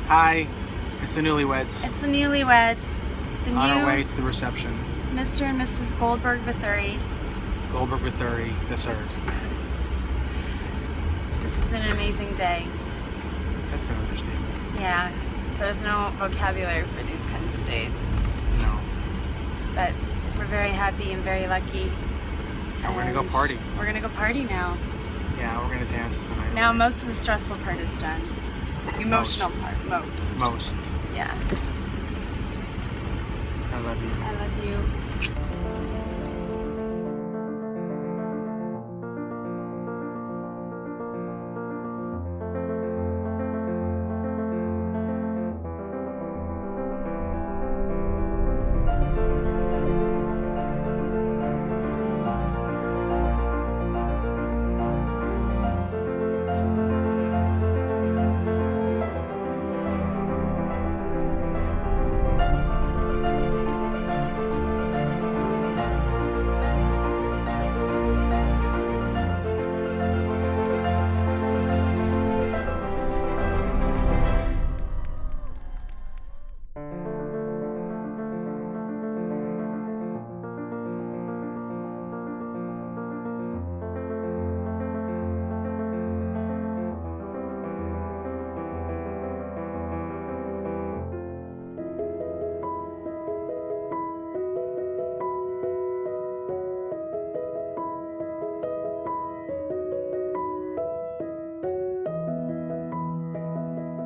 Hi, it's the newlyweds. It's the newlyweds. The On our way to the reception. Mr. and Mrs. Goldberg-Vithuri. Goldberg-Vithuri the third. This has been an amazing day. That's an understatement. Yeah, there's no vocabulary for these kinds of days. No. But we're very happy and very lucky. And we're gonna go party. We're gonna go party now. Yeah, we're gonna dance tonight. Now most of the stressful part is done. The emotional part, most. Most. Yeah. I love you. I love you.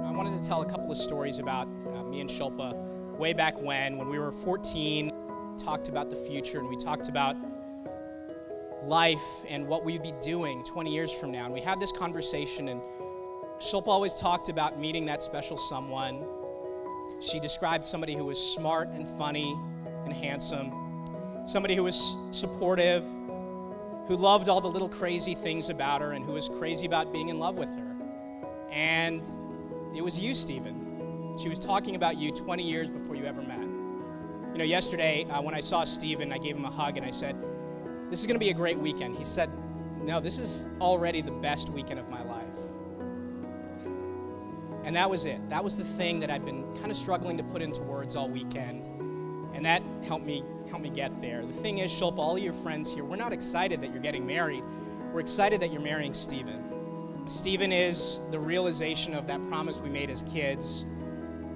I wanted to tell a couple of stories about me and Shilpa way back when we were 14, talked about the future, and we talked about life and what we'd be doing 20 years from now. And we had this conversation, and Shilpa always talked about meeting that special someone. She described somebody who was smart and funny and handsome, somebody who was supportive, who loved all the little crazy things about her, and who was crazy about being in love with her. And it was you, Stephen. She was talking about you 20 years before you ever met. You know, yesterday when I saw Stephen, I gave him a hug and I said, "This is gonna be a great weekend." He said, "No, this is already the best weekend of my life." And that was it. That was the thing that I'd been kind of struggling to put into words all weekend. And that helped me get there. The thing is, Shilpa, all of your friends here, we're not excited that you're getting married. We're excited that you're marrying Stephen. Stephen is the realization of that promise we made as kids.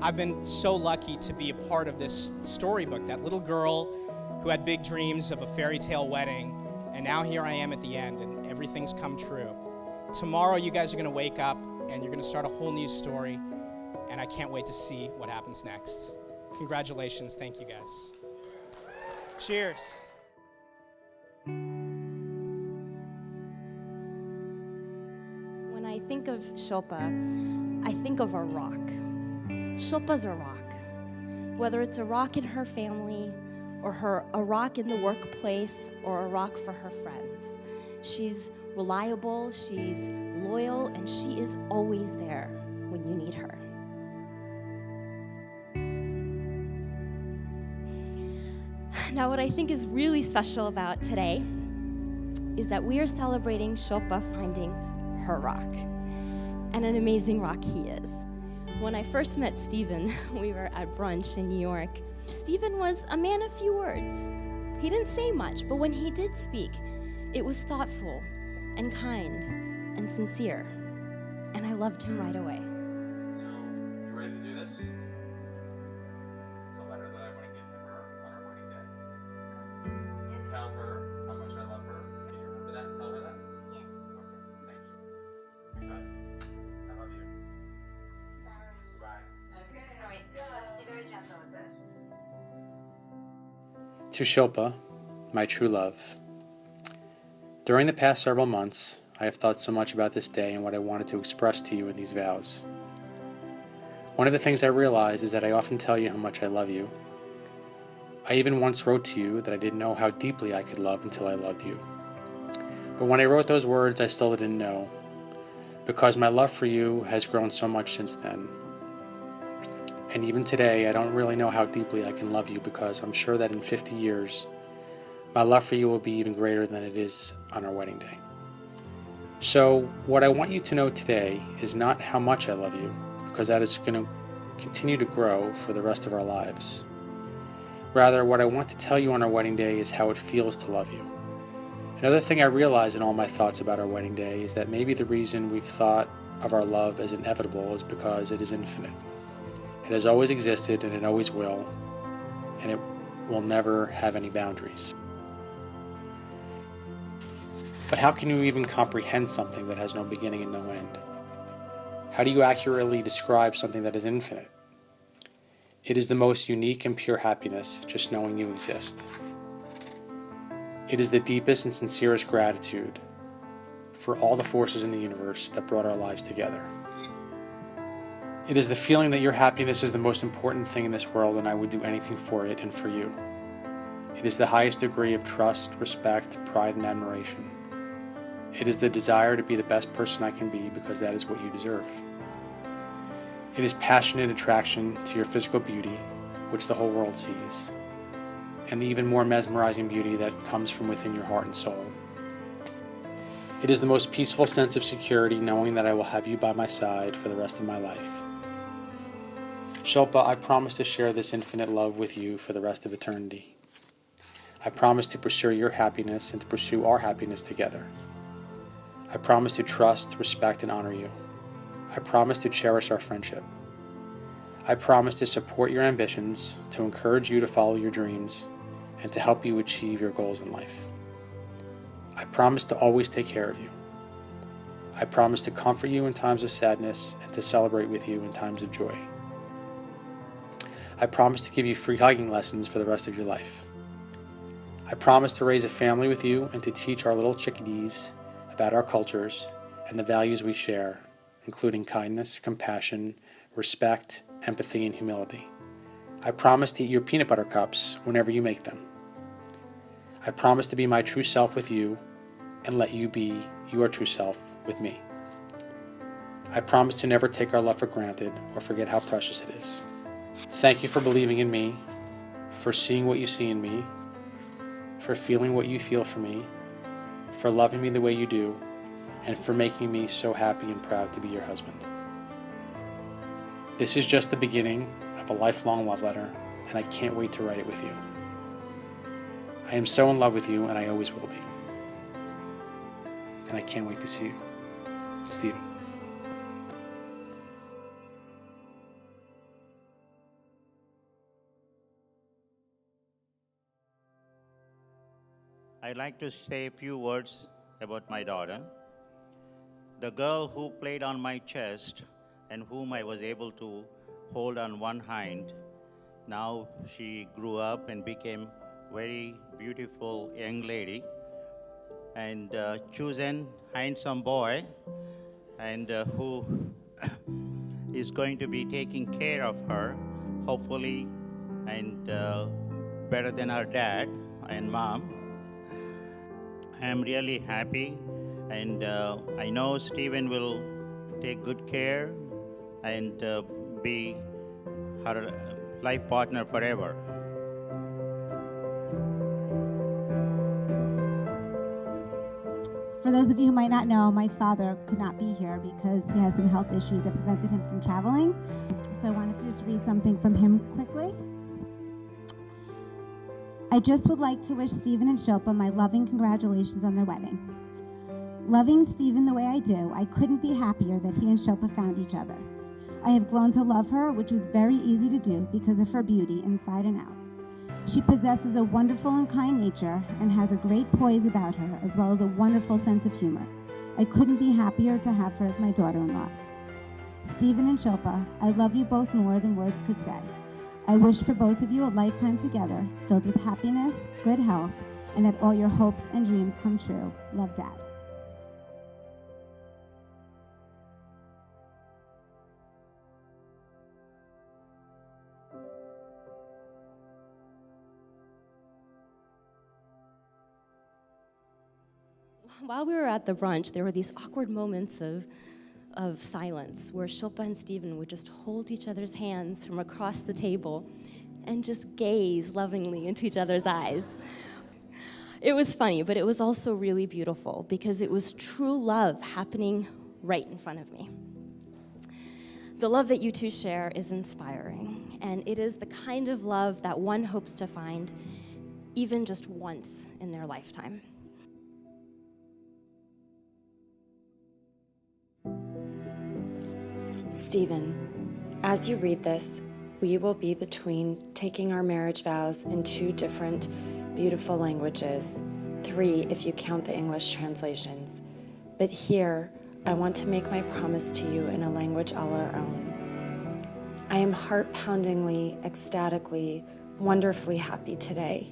I've been so lucky to be a part of this storybook, that little girl who had big dreams of a fairy tale wedding, and now here I am at the end, and everything's come true. Tomorrow you guys are gonna wake up, and you're gonna start a whole new story, and I can't wait to see what happens next. Congratulations, thank you guys. Cheers. When I think of Shilpa, I think of a rock. Shilpa's a rock. Whether it's a rock in her family, or a rock in the workplace, or a rock for her friends. She's reliable, she's loyal, and she is always there when you need her. Now, what I think is really special about today is that we are celebrating Shilpa finding her rock, and an amazing rock he is. When I first met Stephen, we were at brunch in New York. Stephen was a man of few words. He didn't say much, but when he did speak, it was thoughtful and kind and sincere, and I loved him right away. So, you ready to do this? It's a letter that I want to give to her on our wedding day. And tell her how much I love her. Can you remember that? Tell her that? Yeah. Okay, thank you. You got it. I love you. Bye. Okay, all right, let's be very gentle with this. To Shilpa, my true love. During the past several months, I have thought so much about this day and what I wanted to express to you in these vows. One of the things I realized is that I often tell you how much I love you. I even once wrote to you that I didn't know how deeply I could love until I loved you. But when I wrote those words, I still didn't know, because my love for you has grown so much since then. And even today, I don't really know how deeply I can love you, because I'm sure that in 50 years, my love for you will be even greater than it is on our wedding day. So what I want you to know today is not how much I love you, because that is going to continue to grow for the rest of our lives. Rather, what I want to tell you on our wedding day is how it feels to love you. Another thing I realize in all my thoughts about our wedding day is that maybe the reason we've thought of our love as inevitable is because it is infinite. It has always existed and it always will, and it will never have any boundaries. But how can you even comprehend something that has no beginning and no end? How do you accurately describe something that is infinite? It is the most unique and pure happiness, just knowing you exist. It is the deepest and sincerest gratitude for all the forces in the universe that brought our lives together. It is the feeling that your happiness is the most important thing in this world and I would do anything for it and for you. It is the highest degree of trust, respect, pride, and admiration. It is the desire to be the best person I can be because that is what you deserve. It is passionate attraction to your physical beauty, which the whole world sees, and the even more mesmerizing beauty that comes from within your heart and soul. It is the most peaceful sense of security knowing that I will have you by my side for the rest of my life. Shilpa, I promise to share this infinite love with you for the rest of eternity. I promise to pursue your happiness and to pursue our happiness together. I promise to trust, respect, and honor you. I promise to cherish our friendship. I promise to support your ambitions, to encourage you to follow your dreams, and to help you achieve your goals in life. I promise to always take care of you. I promise to comfort you in times of sadness and to celebrate with you in times of joy. I promise to give you free hugging lessons for the rest of your life. I promise to raise a family with you and to teach our little chickadees about our cultures and the values we share, including kindness, compassion, respect, empathy, and humility. I promise to eat your peanut butter cups whenever you make them. I promise to be my true self with you and let you be your true self with me. I promise to never take our love for granted or forget how precious it is. Thank you for believing in me, for seeing what you see in me, for feeling what you feel for me, for loving me the way you do, and for making me so happy and proud to be your husband. This is just the beginning of a lifelong love letter, and I can't wait to write it with you. I am so in love with you, and I always will be. And I can't wait to see you. Stephen. I'd like to say a few words about my daughter. The girl who played on my chest and whom I was able to hold on one hand, now she grew up and became a very beautiful young lady, and chosen handsome boy, and who is going to be taking care of her, hopefully, and better than her dad and mom. I am really happy, and I know Stephen will take good care and be her life partner forever. For those of you who might not know, my father could not be here because he has some health issues that prevented him from traveling. So I wanted to just read something from him quickly. I just would like to wish Stephen and Shilpa my loving congratulations on their wedding. Loving Stephen the way I do, I couldn't be happier that he and Shilpa found each other. I have grown to love her, which was very easy to do because of her beauty inside and out. She possesses a wonderful and kind nature and has a great poise about her, as well as a wonderful sense of humor. I couldn't be happier to have her as my daughter-in-law. Stephen and Shilpa, I love you both more than words could say. I wish for both of you a lifetime together, filled with happiness, good health, and that all your hopes and dreams come true. Love, Dad. While we were at the brunch, there were these awkward moments of silence where Shilpa and Stephen would just hold each other's hands from across the table and just gaze lovingly into each other's eyes. It was funny, but it was also really beautiful because it was true love happening right in front of me. The love that you two share is inspiring, and it is the kind of love that one hopes to find even just once in their lifetime. Stephen, as you read this, we will be between taking our marriage vows in 2 different beautiful languages, 3 if you count the English translations. But here, I want to make my promise to you in a language all our own. I am heart-poundingly, ecstatically, wonderfully happy today.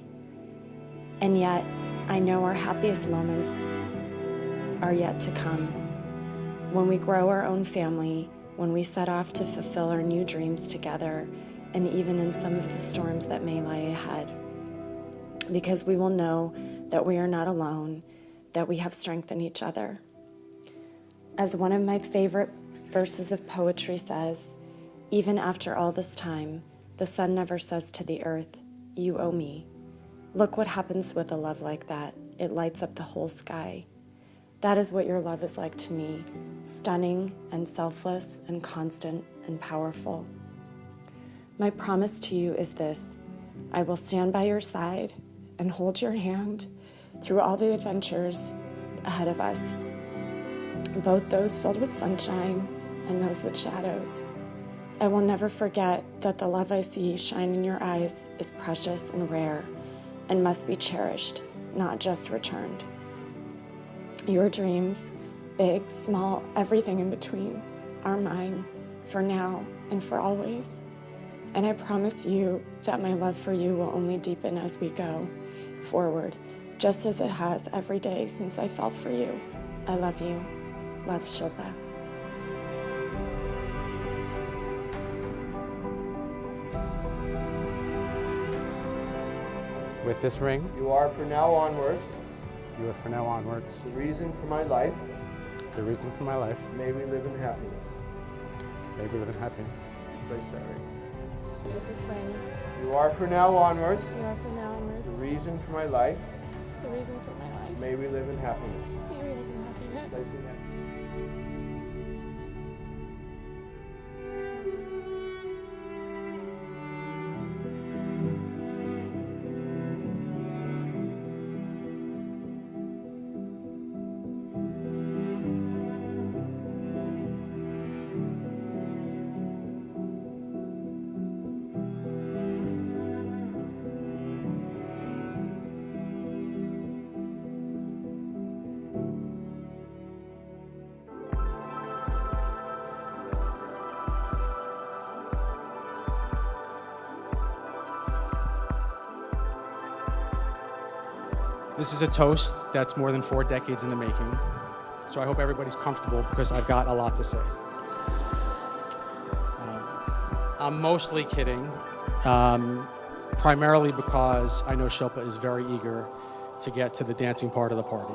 And yet, I know our happiest moments are yet to come. When we grow our own family, when we set off to fulfill our new dreams together, and even in some of the storms that may lie ahead. Because we will know that we are not alone, that we have strength in each other. As one of my favorite verses of poetry says, even after all this time, the sun never says to the earth, you owe me. Look what happens with a love like that. It lights up the whole sky. That is what your love is like to me, stunning and selfless and constant and powerful. My promise to you is this: I will stand by your side and hold your hand through all the adventures ahead of us, both those filled with sunshine and those with shadows. I will never forget that the love I see shine in your eyes is precious and rare and must be cherished, not just returned. Your dreams, big, small, everything in between, are mine for now and for always. And I promise you that my love for you will only deepen as we go forward, just as it has every day since I fell for you. I love you. Love, Shilpa. With this ring, You are from now onwards you are from now onwards the reason for my life. the reason for my life. May we live in happiness. May we live in happiness. Place that ring. With this ring, You are from now onwards you are from now onwards the reason for my life. the reason for my life. May we live in happiness. May we live in happiness. Place your hand. This is a toast that's more than 4 decades in the making. So I hope everybody's comfortable because I've got a lot to say. I'm mostly kidding, primarily because I know Shilpa is very eager to get to the dancing part of the party.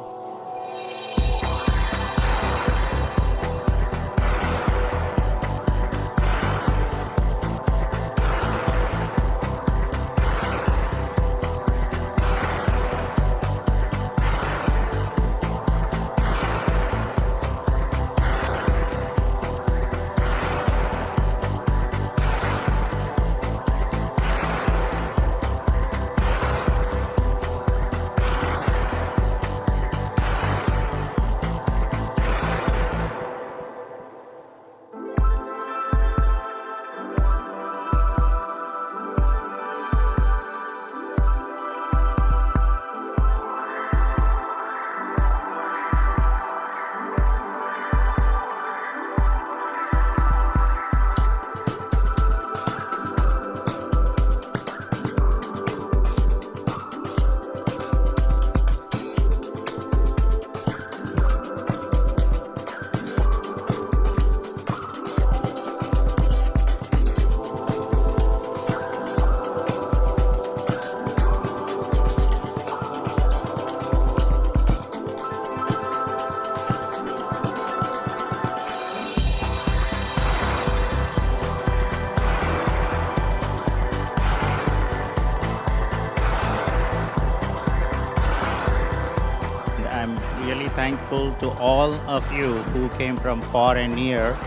Really thankful to all of you who came from far and near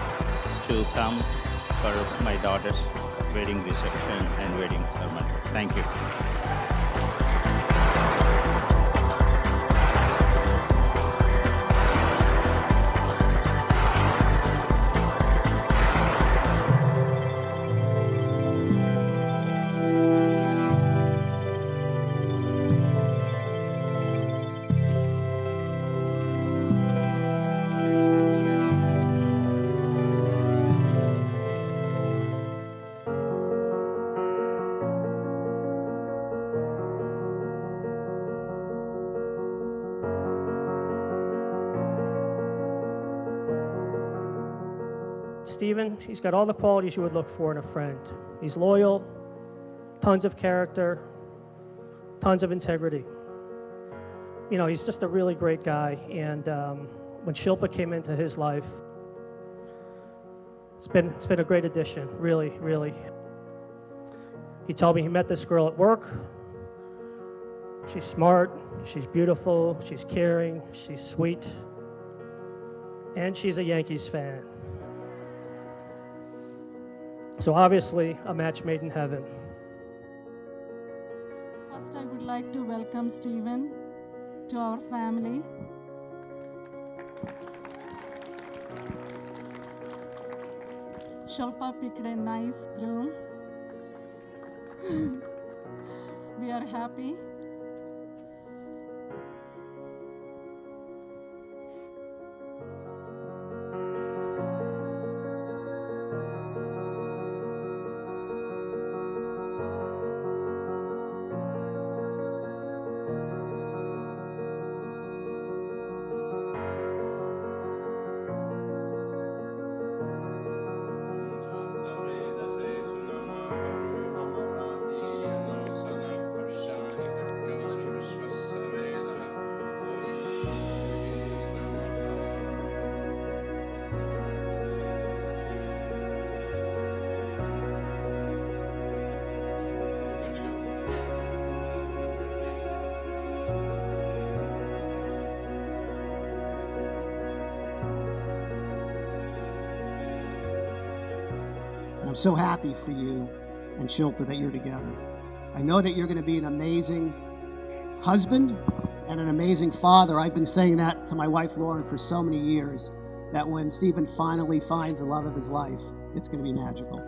to come for my daughter's wedding reception and wedding ceremony. Thank you. Stephen, he's got all the qualities you would look for in a friend. He's loyal, tons of character, tons of integrity. You know, he's just a really great guy, and when Shilpa came into his life, it's been a great addition, really, really. He told me he met this girl at work. She's smart, she's beautiful, she's caring, she's sweet, and she's a Yankees fan. So obviously, a match made in heaven. First, I would like to welcome Stephen to our family. Shilpa picked a nice groom. We are happy. I'm so happy for you and Shilpa that you're together. I know that you're going to be an amazing husband and an amazing father. I've been saying that to my wife Lauren for so many years, that when Stephen finally finds the love of his life, it's going to be magical.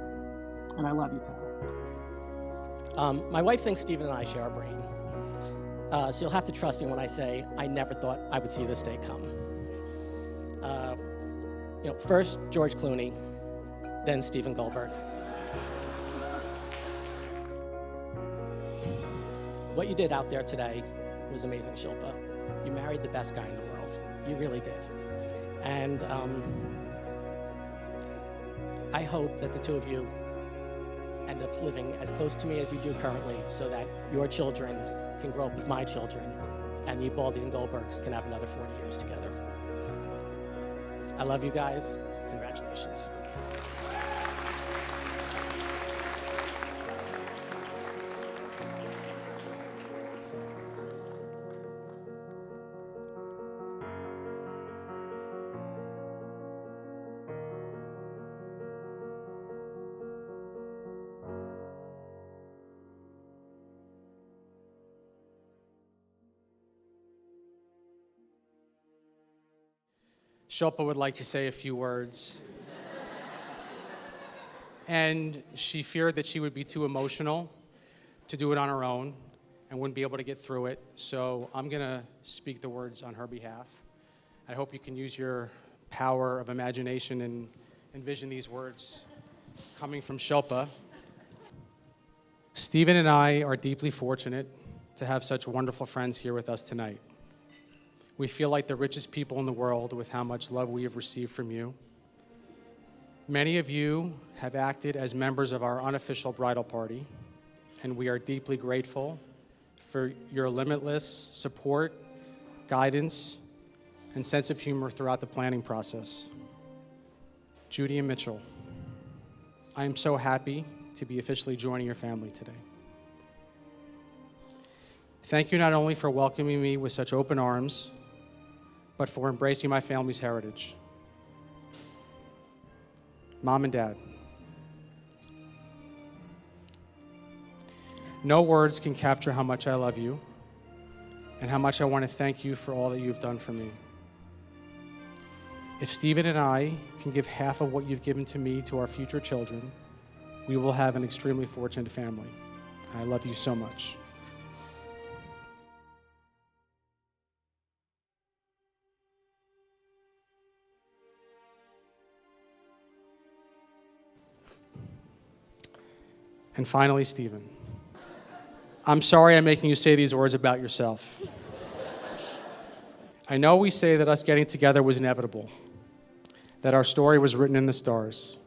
And I love you, pal. My wife thinks Stephen and I share a brain. So you'll have to trust me when I say I never thought I would see this day come. First George Clooney, then Stephen Goldberg. What you did out there today was amazing, Shilpa. You married the best guy in the world. You really did. And I hope that the two of you end up living as close to me as you do currently, so that your children can grow up with my children, and the Baldys and Goldbergs can have another 40 years together. I love you guys. Congratulations. Shilpa would like to say a few words. And she feared that she would be too emotional to do it on her own and wouldn't be able to get through it. So I'm going to speak the words on her behalf. I hope you can use your power of imagination and envision these words coming from Shilpa. Stephen and I are deeply fortunate to have such wonderful friends here with us tonight. We feel like the richest people in the world with how much love we have received from you. Many of you have acted as members of our unofficial bridal party, and we are deeply grateful for your limitless support, guidance, and sense of humor throughout the planning process. Judy and Mitchell, I am so happy to be officially joining your family today. Thank you not only for welcoming me with such open arms, but for embracing my family's heritage. Mom and Dad, No words can capture how much I love you and how much I want to thank you for all that you've done for me. If Stephen and I can give half of what you've given to me to our future children, we will have an extremely fortunate family. I love you so much. And finally, Stephen, I'm sorry I'm making you say these words about yourself. I know we say that us getting together was inevitable, that our story was written in the stars.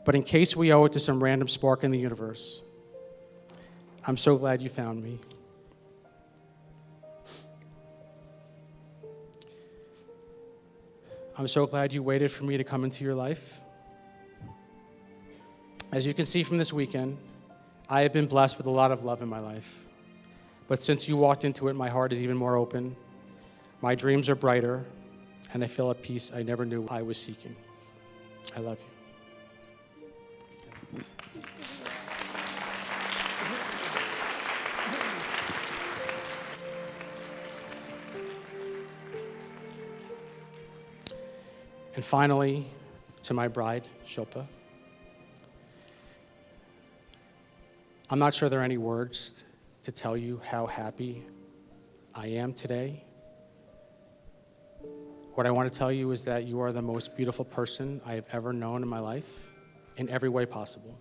But in case we owe it to some random spark in the universe, I'm so glad you found me. I'm so glad you waited for me to come into your life. As you can see from this weekend, I have been blessed with a lot of love in my life. But since you walked into it, my heart is even more open. My dreams are brighter, and I feel a peace I never knew I was seeking. I love you. And finally, to my bride, Shilpa. I'm not sure there are any words to tell you how happy I am today. What I want to tell you is that you are the most beautiful person I have ever known in my life, in every way possible.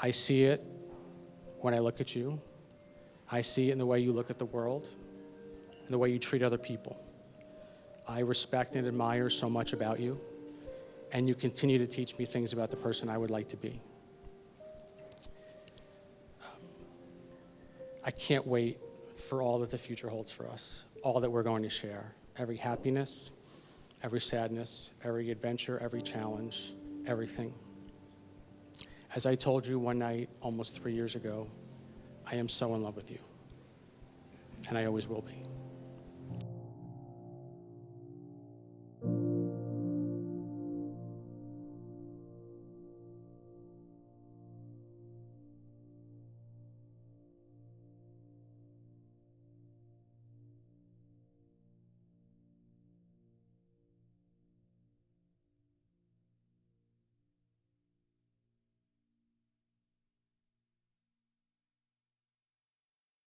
I see it when I look at you. I see it in the way you look at the world, in the way you treat other people. I respect and admire so much about you, and you continue to teach me things about the person I would like to be. I can't wait for all that the future holds for us, all that we're going to share. Every happiness, every sadness, every adventure, every challenge, everything. As I told you one night almost 3 years ago, I am so in love with you, and I always will be.